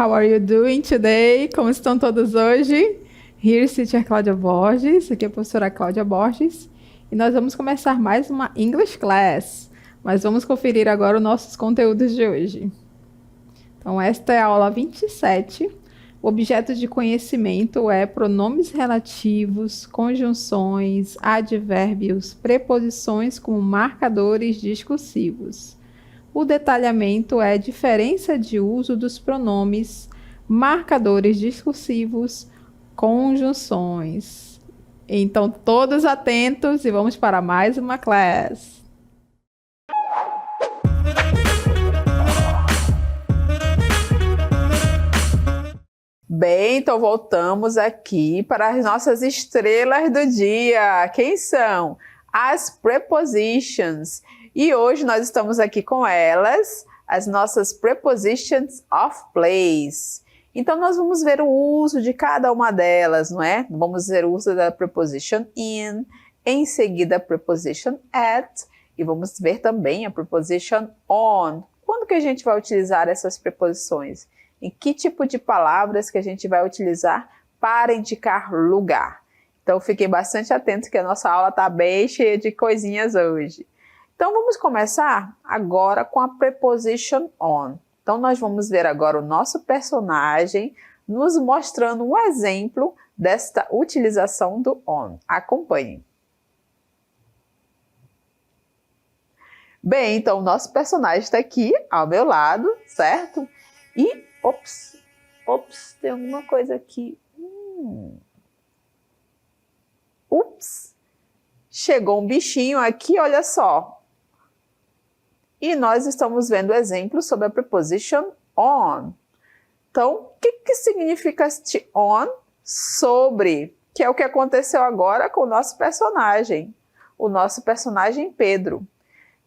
How are you doing today? Como estão todos hoje? Here is Teacher Cláudia Borges, aqui é a professora Cláudia Borges, e nós vamos começar mais uma English Class, mas vamos conferir agora os nossos conteúdos de hoje. Então, esta é a aula 27. O objeto de conhecimento é pronomes relativos, conjunções, advérbios, preposições como marcadores discursivos. O detalhamento é a diferença de uso dos pronomes, marcadores discursivos, conjunções. Então, todos atentos e vamos para mais uma classe. Bem, então voltamos aqui para as nossas estrelas do dia. Quem são? As prepositions. E hoje nós estamos aqui com elas, as nossas prepositions of place. Então nós vamos ver o uso de cada uma delas, não é? Vamos ver o uso da preposition in, em seguida a preposition at, e vamos ver também a preposition on. Quando que a gente vai utilizar essas preposições? Em que tipo de palavras que a gente vai utilizar para indicar lugar? Então fiquem bastante atentos que a nossa aula está bem cheia de coisinhas hoje. Então vamos começar agora com a preposition on. Então nós vamos ver agora o nosso personagem nos mostrando um exemplo desta utilização do on. Acompanhem. Bem, então o nosso personagem está aqui ao meu lado, certo? E, ops, tem alguma coisa aqui. Ups, chegou um bichinho aqui, olha só. E nós estamos vendo exemplos sobre a preposition on. Então, o que significa este on? Sobre, que é o que aconteceu agora com o nosso personagem Pedro.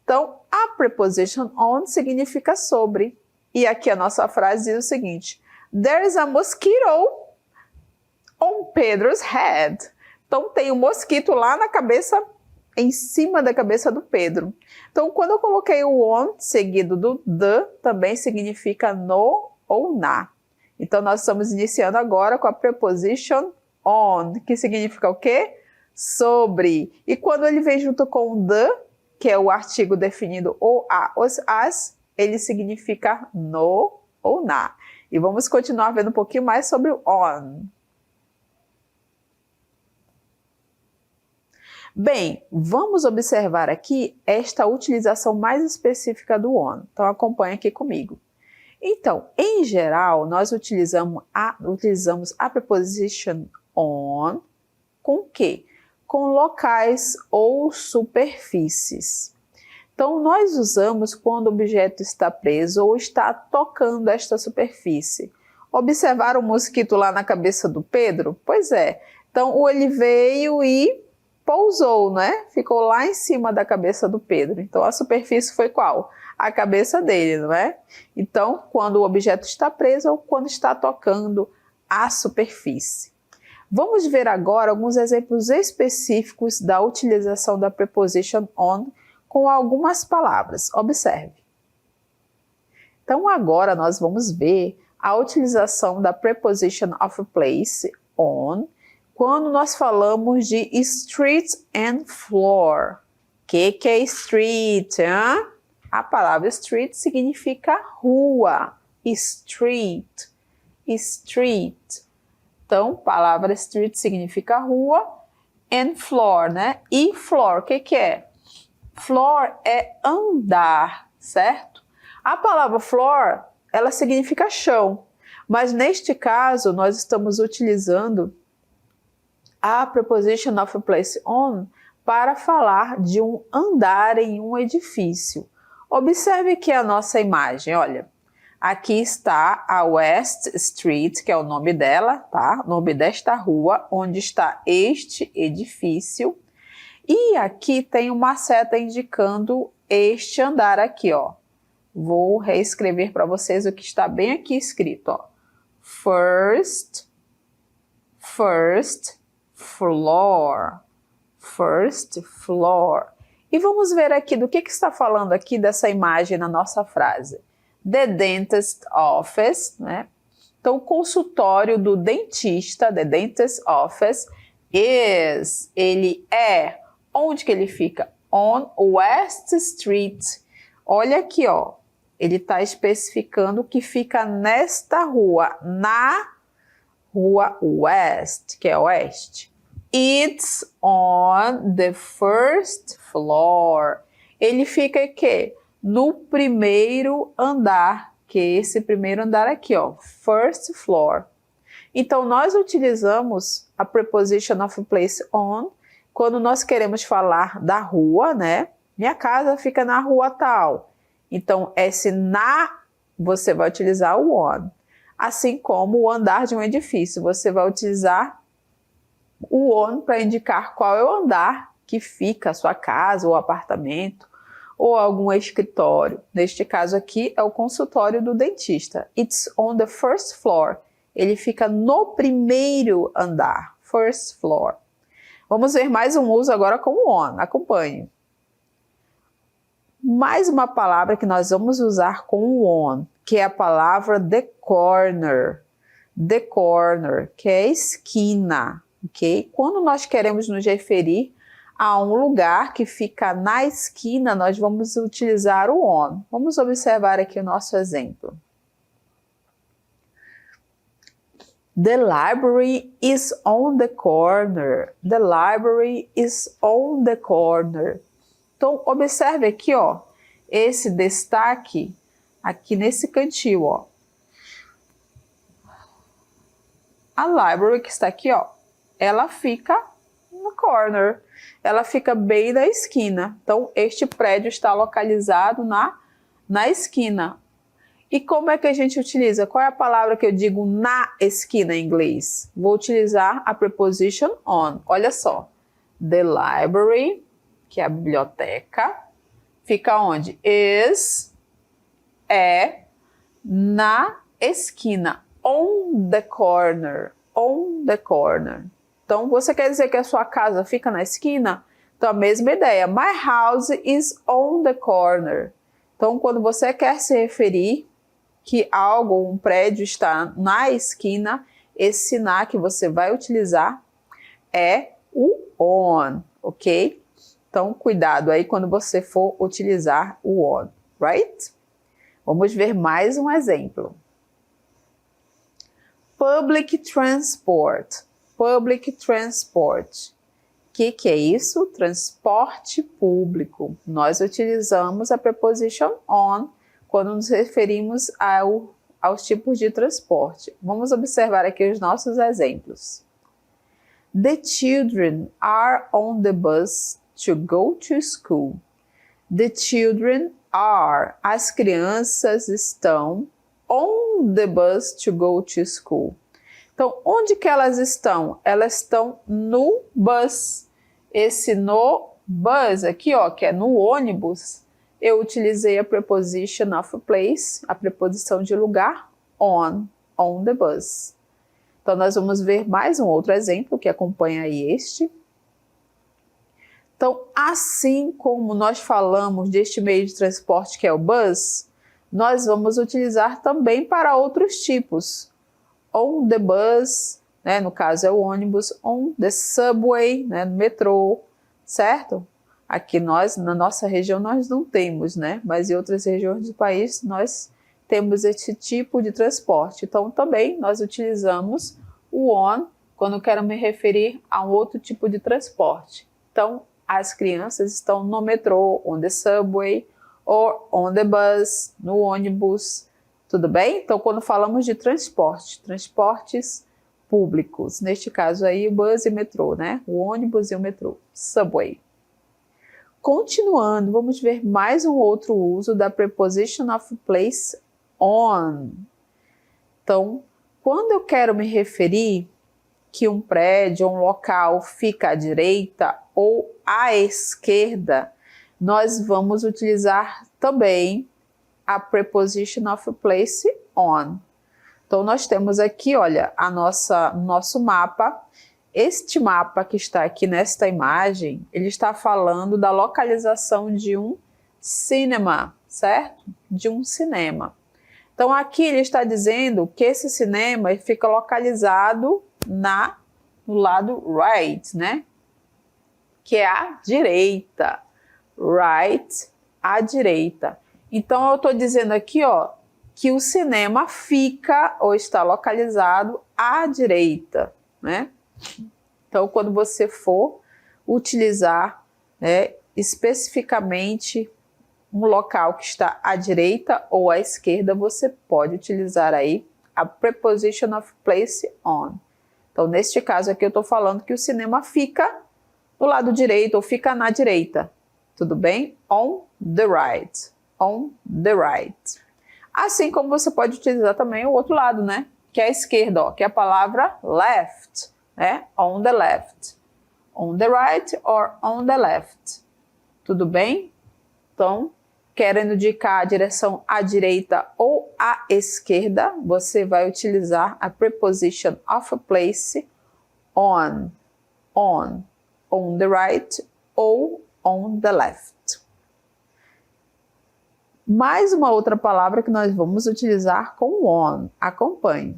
Então, a preposition on significa sobre. E aqui a nossa frase diz o seguinte: There's a mosquito on Pedro's head. Então, tem um mosquito lá na cabeça, em cima da cabeça do Pedro. Então, quando eu coloquei o on seguido do the, também significa no ou na. Então, nós estamos iniciando agora com a preposition on, que significa o quê? Sobre. E quando ele vem junto com o the, que é o artigo definido o, a, os, as, ele significa no ou na. E vamos continuar vendo um pouquinho mais sobre o on. Bem, vamos observar aqui esta utilização mais específica do on. Então, acompanhe aqui comigo. Então, em geral, nós utilizamos a preposition on com o quê? Com locais ou superfícies. Então, nós usamos quando o objeto está preso ou está tocando esta superfície. Observaram o mosquito lá na cabeça do Pedro? Pois é. Então, ele veio e pousou, né? Ficou lá em cima da cabeça do Pedro. Então, a superfície foi qual? A cabeça dele, não é? Então, quando o objeto está preso ou quando está tocando a superfície. Vamos ver agora alguns exemplos específicos da utilização da preposition on com algumas palavras. Observe. Então, agora nós vamos ver a utilização da preposition of place, on, quando nós falamos de street and floor. O que é street? Hein? A palavra street significa rua. Street. Então, palavra street significa rua. And floor, né? E floor, o que é? Floor é andar, certo? A palavra floor, ela significa chão. Mas neste caso, nós estamos utilizando a preposition of place on para falar de um andar em um edifício. Observe aqui a nossa imagem, olha. Aqui está a West Street, que é o nome dela, tá? O nome desta rua, onde está este edifício. E aqui tem uma seta indicando este andar aqui, ó. Vou reescrever para vocês o que está bem aqui escrito, ó. First floor. E vamos ver aqui do que está falando aqui dessa imagem na nossa frase. The dentist office, né? Então, o consultório do dentista, the dentist office, ele é, onde que ele fica? On West Street. Olha aqui, ó, ele está especificando que fica nesta rua, na rua West, que é oeste. It's on the first floor. Ele fica aqui, no primeiro andar, que é esse primeiro andar aqui, ó, first floor. Então, nós utilizamos a preposition of place on quando nós queremos falar da rua, né? Minha casa fica na rua tal. Então, esse na, você vai utilizar o on. Assim como o andar de um edifício, você vai utilizar o on para indicar qual é o andar que fica a sua casa ou apartamento ou algum escritório. Neste caso aqui é o consultório do dentista. It's on the first floor. Ele fica no primeiro andar, first floor. Vamos ver mais um uso agora com o on. Acompanhe. Mais uma palavra que nós vamos usar com o on, que é a palavra the corner. The corner, que é esquina, ok? Quando nós queremos nos referir a um lugar que fica na esquina, nós vamos utilizar o on. Vamos observar aqui o nosso exemplo. The library is on the corner. The library is on the corner. Então, observe aqui, ó, esse destaque aqui nesse cantinho, ó. A library que está aqui, ó, ela fica no corner. Ela fica bem na esquina. Então, este prédio está localizado na esquina. E como é que a gente utiliza? Qual é a palavra que eu digo na esquina em inglês? Vou utilizar a preposition on. Olha só. The library, que é a biblioteca, fica onde? É na esquina. On the corner. On the corner. Então, você quer dizer que a sua casa fica na esquina? Então, a mesma ideia. My house is on the corner. Então, quando você quer se referir que algo, um prédio está na esquina, esse na que você vai utilizar é o on, ok? Então, cuidado aí quando você for utilizar o on, right? Vamos ver mais um exemplo. Public transport. Public transport. O que é isso? Transporte público. Nós utilizamos a preposition on quando nos referimos aos tipos de transporte. Vamos observar aqui os nossos exemplos. The children are on the bus to go to school. The children are. As crianças estão on the bus to go to school. Então, onde que elas estão? Elas estão no bus. Esse no bus aqui, ó, que é no ônibus, eu utilizei a preposition of place, a preposição de lugar, on the bus. Então, nós vamos ver mais um outro exemplo que acompanha aí este. Então, assim como nós falamos deste meio de transporte que é o bus, nós vamos utilizar também para outros tipos. On the bus, né, no caso é o ônibus, on the subway, né, no metrô, certo? Aqui nós, na nossa região, nós não temos, né? Mas em outras regiões do país, nós temos esse tipo de transporte. Então, também nós utilizamos o on quando quero me referir a um outro tipo de transporte. Então, as crianças estão no metrô, on the subway, ou on the bus, no ônibus, tudo bem? Então, quando falamos de transporte, transportes públicos, neste caso aí, bus e metrô, né? O ônibus e o metrô, subway. Continuando, vamos ver mais um outro uso da preposition of place on. Então, quando eu quero me referir que um prédio, um local fica à direita ou à esquerda, nós vamos utilizar também a preposition of place on. Então, nós temos aqui, olha, nosso mapa. Este mapa que está aqui nesta imagem, ele está falando da localização de um cinema, certo? De um cinema. Então, aqui ele está dizendo que esse cinema fica localizado no lado right, né? Que é à direita. Right, à direita. Então, eu estou dizendo aqui, ó, que o cinema fica ou está localizado à direita, né? Então, quando você for utilizar, né, especificamente um local que está à direita ou à esquerda, você pode utilizar aí a preposition of place on. Então, neste caso aqui, eu estou falando que o cinema fica do lado direito ou fica na direita. Tudo bem? On the right. On the right. Assim como você pode utilizar também o outro lado, né? Que é a esquerda, ó, que é a palavra left, né? On the left. On the right or on the left. Tudo bem? Então, querendo indicar a direção à direita ou à esquerda, você vai utilizar a preposition of place on the right ou on the left. Mais uma outra palavra que nós vamos utilizar com on. Acompanhe.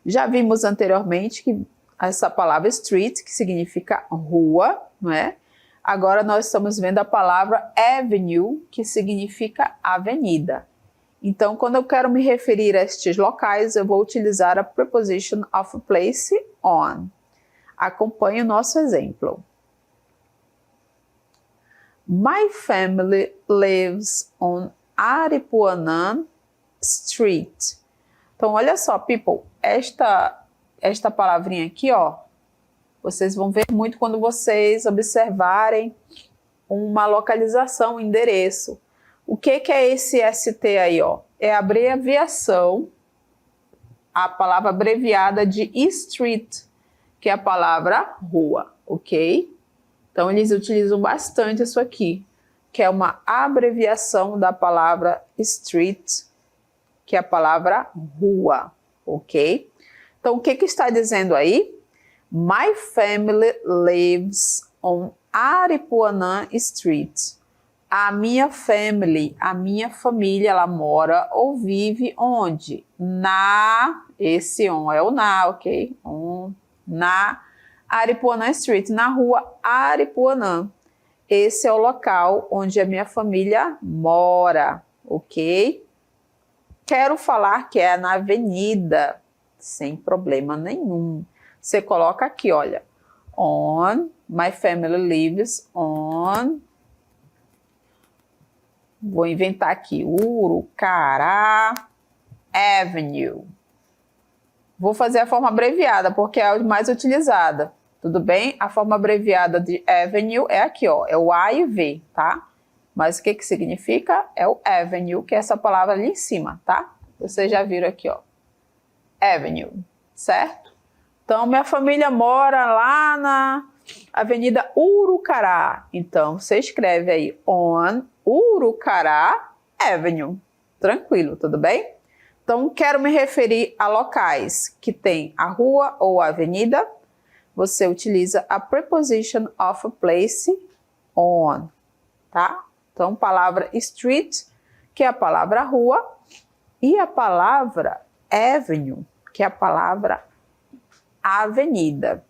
Já vimos anteriormente que essa palavra street, que significa rua, não é? Agora nós estamos vendo a palavra avenue, que significa avenida. Então, quando eu quero me referir a estes locais, eu vou utilizar a preposition of place on. Acompanhe o nosso exemplo. My family lives on Aripuanã Street. Então, olha só, people, esta palavrinha aqui, ó, vocês vão ver muito quando vocês observarem uma localização, um endereço. O que é esse ST aí, ó? É a abreviação, a palavra abreviada de street, que é a palavra rua, ok? Então, eles utilizam bastante isso aqui, que é uma abreviação da palavra street, que é a palavra rua, ok? Então, o que está dizendo aí? My family lives on Aripuanã Street. A minha família, ela mora ou vive onde? Esse on é o ok? Na Aripuanã Street, na rua Aripuanã. Esse é o local onde a minha família mora, ok? Quero falar que é na avenida, sem problema nenhum. Você coloca aqui, olha, my family lives on, vou inventar aqui, Urucará Avenue. Vou fazer a forma abreviada, porque é a mais utilizada. Tudo bem? A forma abreviada de avenue é aqui, ó, é o A e V, tá? Mas o que significa? É o avenue, que é essa palavra ali em cima, tá? Vocês já viram aqui, ó. Avenue, certo? Então, minha família mora lá na Avenida Urucará. Então, você escreve aí on Urucará Avenue. Tranquilo, tudo bem? Então, quero me referir a locais que tem a rua ou a avenida. Você utiliza a preposition of place on, tá? Então, palavra street, que é a palavra rua, e a palavra avenue, que é a palavra avenida.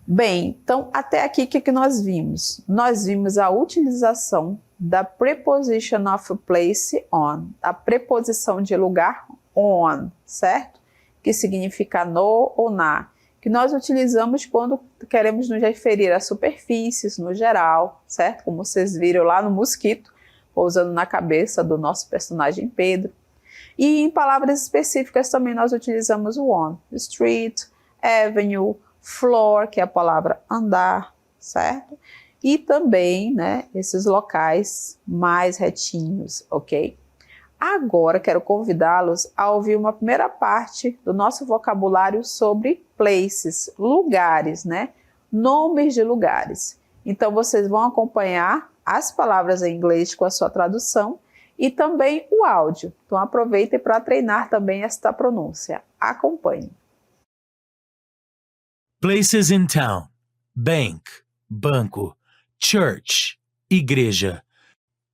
Bem, então, até aqui o que nós vimos? Nós vimos a utilização da preposition of place on, a preposição de lugar on, certo? Que significa no ou na, que nós utilizamos quando queremos nos referir a superfícies no geral, certo? Como vocês viram lá no mosquito, pousando na cabeça do nosso personagem Pedro. E em palavras específicas também nós utilizamos o on, street, avenue, floor, que é a palavra andar, certo? E também, né, esses locais mais retinhos, ok? Agora quero convidá-los a ouvir uma primeira parte do nosso vocabulário sobre places, lugares, né? Nomes de lugares. Então vocês vão acompanhar as palavras em inglês com a sua tradução e também o áudio. Então aproveitem para treinar também esta pronúncia. Acompanhe. Places in town. Bank, banco. church, igreja.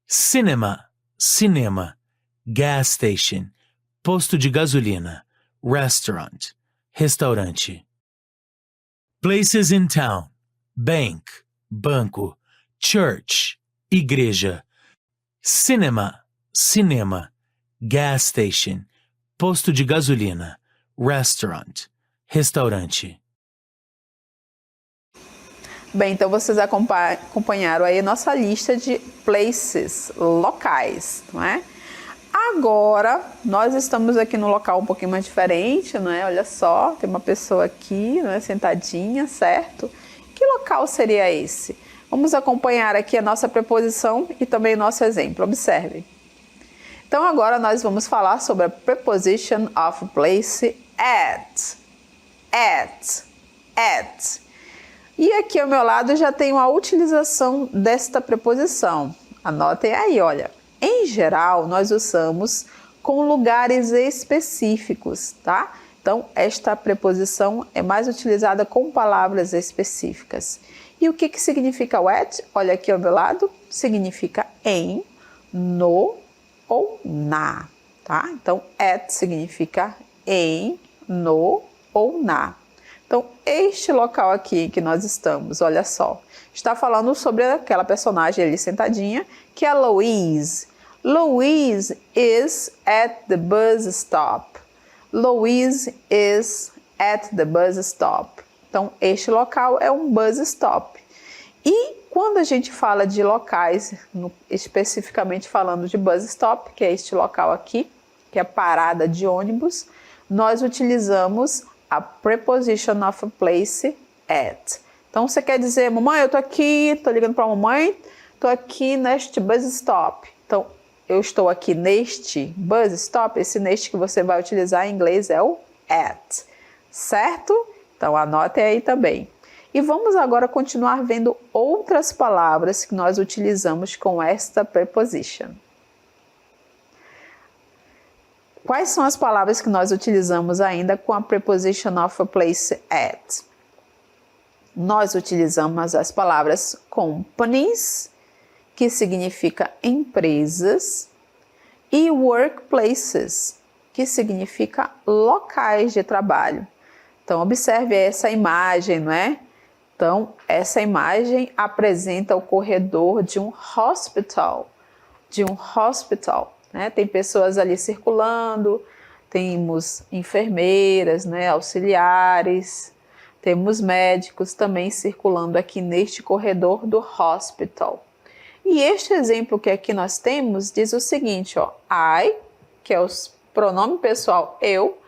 Cinema, cinema. Gas station, posto de gasolina. Restaurant, restaurante. Places in town, bank, banco. Church, igreja. Cinema, cinema. Gas station, posto de gasolina. Restaurant, restaurante. Bem, então vocês acompanharam aí a nossa lista de places, locais, não é? Agora, nós estamos aqui num local um pouquinho mais diferente, não é? Olha só, tem uma pessoa aqui, não é? Sentadinha, certo? Que local seria esse? Vamos acompanhar aqui a nossa preposição e também o nosso exemplo. Observe. Então, agora nós vamos falar sobre a preposition of place at. At. E aqui ao meu lado já tem a utilização desta preposição. Anotem aí, olha. Em geral, nós usamos com lugares específicos, tá? Então, esta preposição é mais utilizada com palavras específicas. E o que significa o at? Olha aqui ao meu lado, significa em, no ou na, tá? Então, at significa em, no ou na. Então, este local aqui que nós estamos, olha só, está falando sobre aquela personagem ali sentadinha, que é Louise. Louise is at the bus stop. Louise is at the bus stop. Então, este local é um bus stop. E quando a gente fala de locais, especificamente falando de bus stop, que é este local aqui, que é a parada de ônibus, nós utilizamos a preposition of place at. Então, você quer dizer, mamãe, eu tô aqui, tô ligando para a mamãe, tô aqui neste bus stop. Então, eu estou aqui neste bus stop, esse neste que você vai utilizar em inglês é o at, certo? Então, anote aí também. E vamos agora continuar vendo outras palavras que nós utilizamos com esta preposition. Quais são as palavras que nós utilizamos ainda com a preposition of place at? Nós utilizamos as palavras companies, que significa empresas, e workplaces, que significa locais de trabalho. Então, observe essa imagem, não é? Então, essa imagem apresenta o corredor de um hospital, né? Tem pessoas ali circulando, temos enfermeiras, né? Auxiliares, temos médicos também circulando aqui neste corredor do hospital. E este exemplo que aqui nós temos diz o seguinte, ó, I, que é o pronome pessoal eu,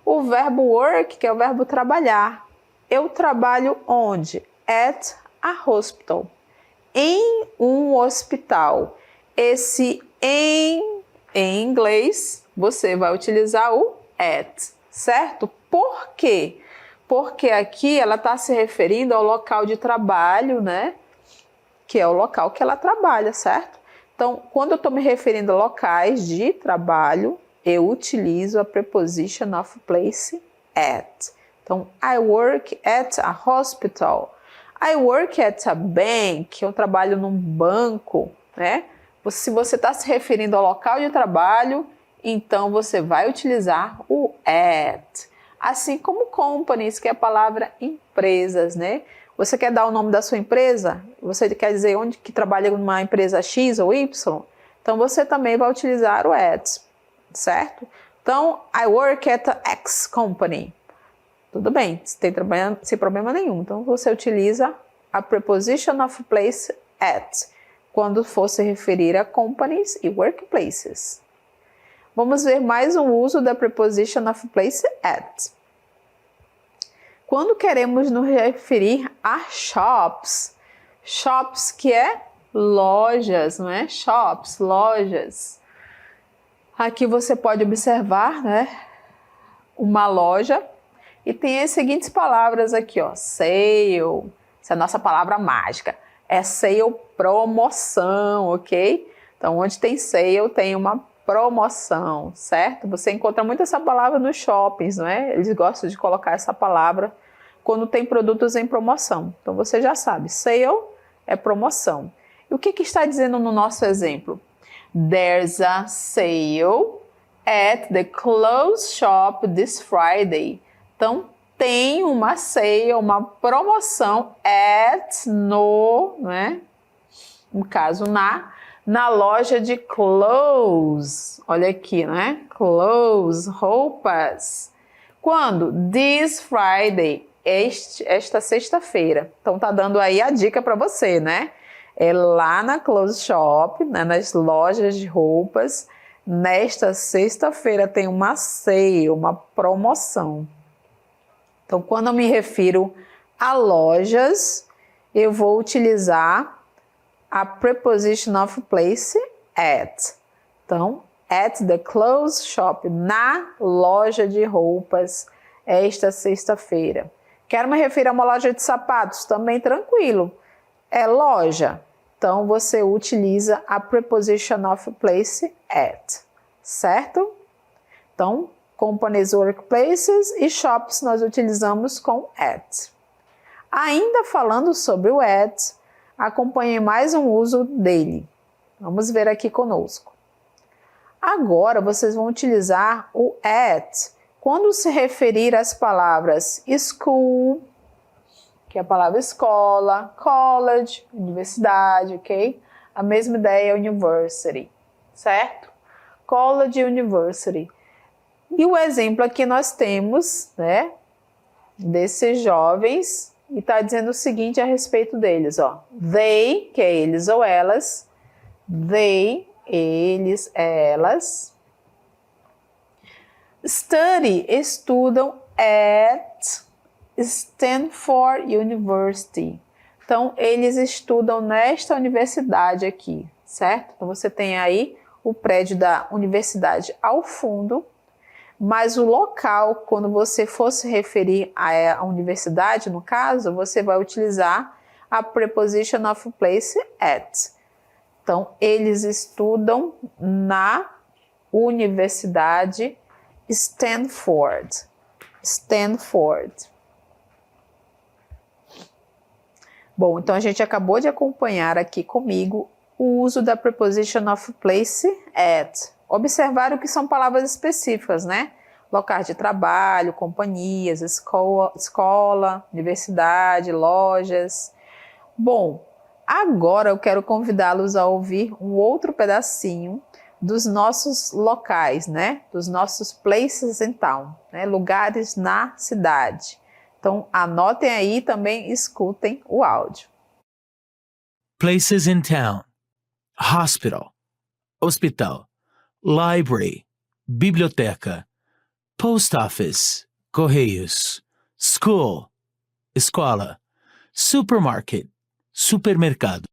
o verbo work, que é o verbo trabalhar. Eu trabalho onde? At a hospital. Em um hospital. Esse em inglês, você vai utilizar o at, certo? Por quê? Porque aqui ela está se referindo ao local de trabalho, né? Que é o local que ela trabalha, certo? Então, quando eu estou me referindo a locais de trabalho, eu utilizo a preposition of place at. Então, I work at a hospital. I work at a bank. Eu trabalho num banco, né? Se você está se referindo ao local de trabalho, então você vai utilizar o at. Assim como companies, que é a palavra empresas, né? Você quer dar o nome da sua empresa? Você quer dizer onde que trabalha numa empresa X ou Y? Então, você também vai utilizar o at, certo? Então, I work at a X company. Tudo bem, sem problema nenhum. Então, você utiliza a preposition of place at, quando for se referir a companies e workplaces. Vamos ver mais um uso da preposition of place at. Quando queremos nos referir a shops, shops que é lojas, não é? Shops, lojas. Aqui você pode observar, né? Uma loja e tem as seguintes palavras aqui, ó. Sale, essa é a nossa palavra mágica. É sale, promoção, ok? Então, onde tem sale, tem uma promoção, certo? Você encontra muito essa palavra nos shoppings, não é? Eles gostam de colocar essa palavra quando tem produtos em promoção. Então, você já sabe, sale é promoção. E o que está dizendo no nosso exemplo? There's a sale at the clothes shop this Friday. Então, tem uma sale, uma promoção no caso, na loja de clothes. Olha aqui, né? Clothes, roupas. Quando? This Friday, esta sexta-feira. Então, tá dando aí a dica para você, né? É lá na clothes shop, né? Nas lojas de roupas. Nesta sexta-feira tem uma sale, uma promoção. Então, quando eu me refiro a lojas, eu vou utilizar a preposition of place at. Então, at the clothes shop, na loja de roupas, esta sexta-feira. Quero me referir a uma loja de sapatos, também tranquilo. É loja. Então, você utiliza a preposition of place at, certo? Então, companies, workplaces e shops nós utilizamos com at. Ainda falando sobre o at, acompanhe mais um uso dele. Vamos ver aqui conosco. Agora, vocês vão utilizar o at quando se referir às palavras school, que é a palavra escola, college, universidade, ok? A mesma ideia é university, certo? College e university. E o exemplo aqui nós temos, né, desses jovens, e está dizendo o seguinte a respeito deles, ó. They, que é eles ou elas, they, eles, elas, study, estudam at Stanford University. Então, eles estudam nesta universidade aqui, certo? Então, você tem aí o prédio da universidade ao fundo, mas o local, quando você for se referir à universidade, no caso, você vai utilizar a preposition of place at. Então, eles estudam na Universidade Stanford. Stanford. Bom, então a gente acabou de acompanhar aqui comigo o uso da preposition of place at. Observaram que são palavras específicas, né? Locais de trabalho, companhias, escola, universidade, lojas. Bom, agora eu quero convidá-los a ouvir um outro pedacinho dos nossos locais, né? Dos nossos places in town, né? Lugares na cidade. Então, anotem aí e também escutem o áudio. Places in town. Hospital. Hospital. Library. Biblioteca. Post office. Correios. School. Escola. Supermarket. Supermercado.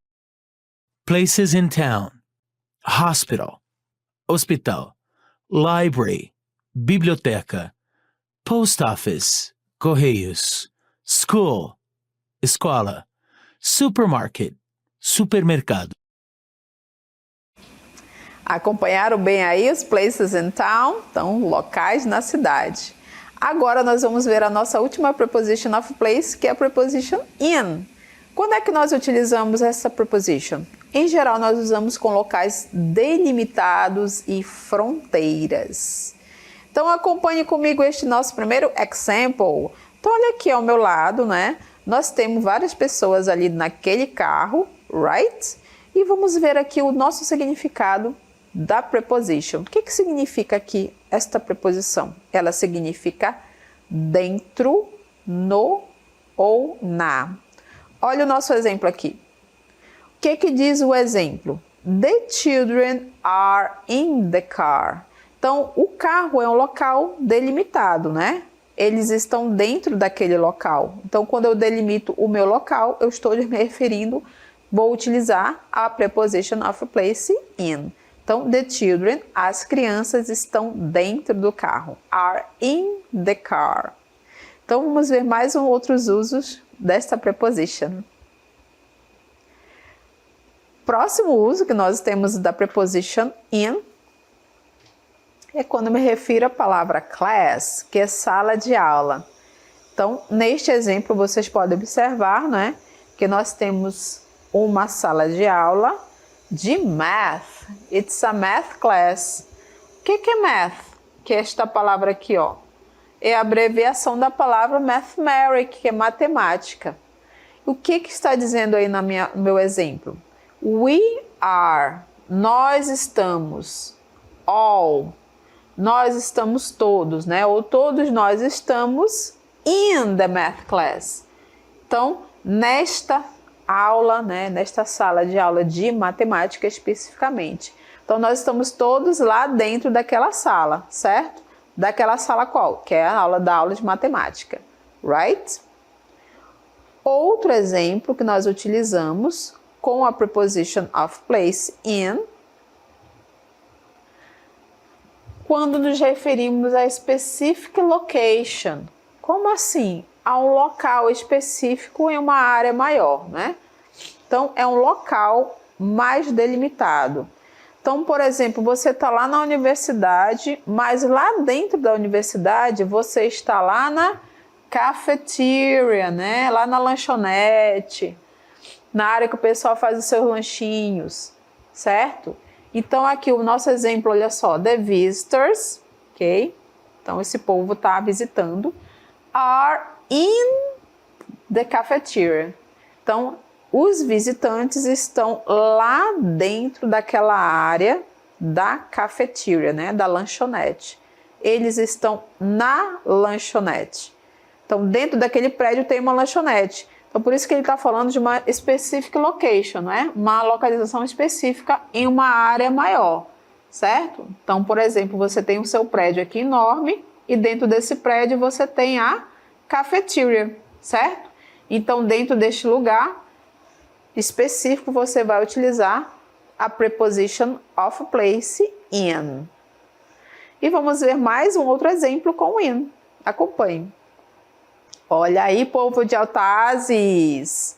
Places in town. Hospital. Hospital. Library. Biblioteca. Post office. Correios. School. Escola. Supermarket. Supermercado. Acompanharam bem aí os places in town? Então, locais na cidade. Agora nós vamos ver a nossa última preposition of place, que é a preposition in. Quando é que nós utilizamos essa preposition? Em geral, nós usamos com locais delimitados e fronteiras. Então, acompanhe comigo este nosso primeiro example. Então, olha aqui ao meu lado, né? Nós temos várias pessoas ali naquele carro, right? E vamos ver aqui o nosso significado da preposition. O que significa aqui esta preposição? Ela significa dentro, no ou na. Olha o nosso exemplo aqui. O que diz o exemplo? The children are in the car. Então, o carro é um local delimitado, né? Eles estão dentro daquele local. Então, quando eu delimito o meu local, eu estou me referindo, vou utilizar a preposition of place in. Então, the children, as crianças estão dentro do carro. Are in the car. Então, vamos ver mais outros usos desta preposition. Próximo uso que nós temos da preposition in é quando me refiro à palavra class, que é sala de aula. Então, neste exemplo, vocês podem observar, né, que nós temos uma sala de aula de math. It's a math class. O que é math? Que é esta palavra aqui, ó. É a abreviação da palavra mathematics, que é matemática. O que está dizendo aí no meu exemplo? We are, nós estamos. All, nós estamos todos, né? Ou todos nós estamos in the math class. Então, nesta aula, né? Nesta sala de aula de matemática especificamente. Então, nós estamos todos lá dentro daquela sala, certo? Daquela sala qual? Que é a aula de matemática, right? Outro exemplo que nós utilizamos com a preposition of place in, quando nos referimos a specific location. Como assim? A um local específico em uma área maior, né? Então, é um local mais delimitado. Então, por exemplo, você está lá na universidade, mas lá dentro da universidade você está lá na cafeteria, né? Lá na lanchonete, na área que o pessoal faz os seus lanchinhos, certo? Então, aqui o nosso exemplo, olha só, the visitors, ok? Então, esse povo está visitando, are in the cafeteria. Então, os visitantes estão lá dentro daquela área da cafeteria, né? Da lanchonete. Eles estão na lanchonete. Então, dentro daquele prédio tem uma lanchonete. Então, por isso que ele está falando de uma specific location, né? Uma localização específica em uma área maior, certo? Então, por exemplo, você tem o seu prédio aqui enorme e dentro desse prédio você tem a cafeteria, certo? Então, dentro deste lugar específico, você vai utilizar a preposition of place in. E vamos ver mais um outro exemplo com in. Acompanhe. Olha aí, povo de Altazes.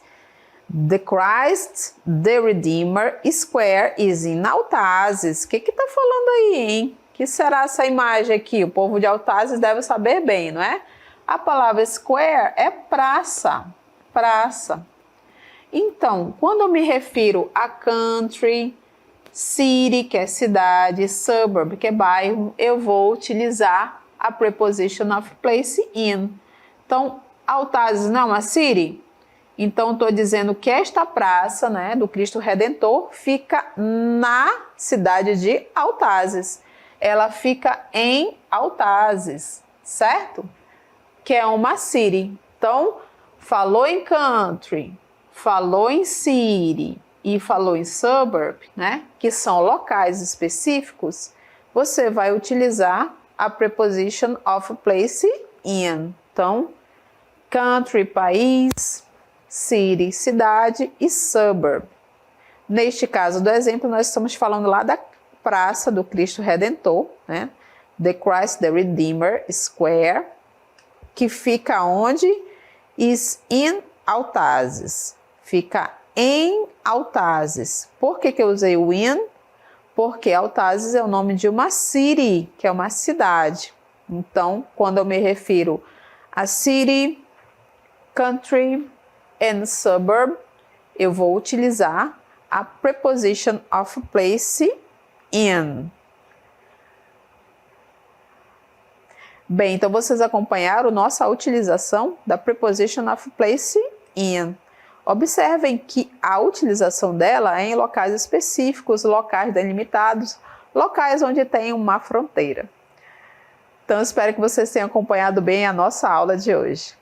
The Christ, the Redeemer Square is in Altazes. O que está falando aí, hein? Que será essa imagem aqui? O povo de Altazes deve saber bem, não é? A palavra square é praça. Praça. Então, quando eu me refiro a country, city, que é cidade, suburb, que é bairro, eu vou utilizar a preposition of place in. Então, Altazes não é uma city? Então, estou dizendo que esta praça, né, do Cristo Redentor fica na cidade de Altazes. Ela fica em Altazes, certo? Que é uma city. Então, falou em country, falou em city e falou em suburb, né, que são locais específicos, você vai utilizar a preposition of place in. Então, country, país, city, cidade e suburb. Neste caso do exemplo, nós estamos falando lá da praça do Cristo Redentor, né? The Christ, the Redeemer Square, que fica onde? Is in Altazes. Fica em Altazes. Por que eu usei o in? Porque Altazes é o nome de uma city, que é uma cidade. Então, quando eu me refiro a city, country and suburb, eu vou utilizar a preposition of place in. Bem, então vocês acompanharam nossa utilização da preposition of place in. Observem que a utilização dela é em locais específicos, locais delimitados, locais onde tem uma fronteira. Então, espero que vocês tenham acompanhado bem a nossa aula de hoje.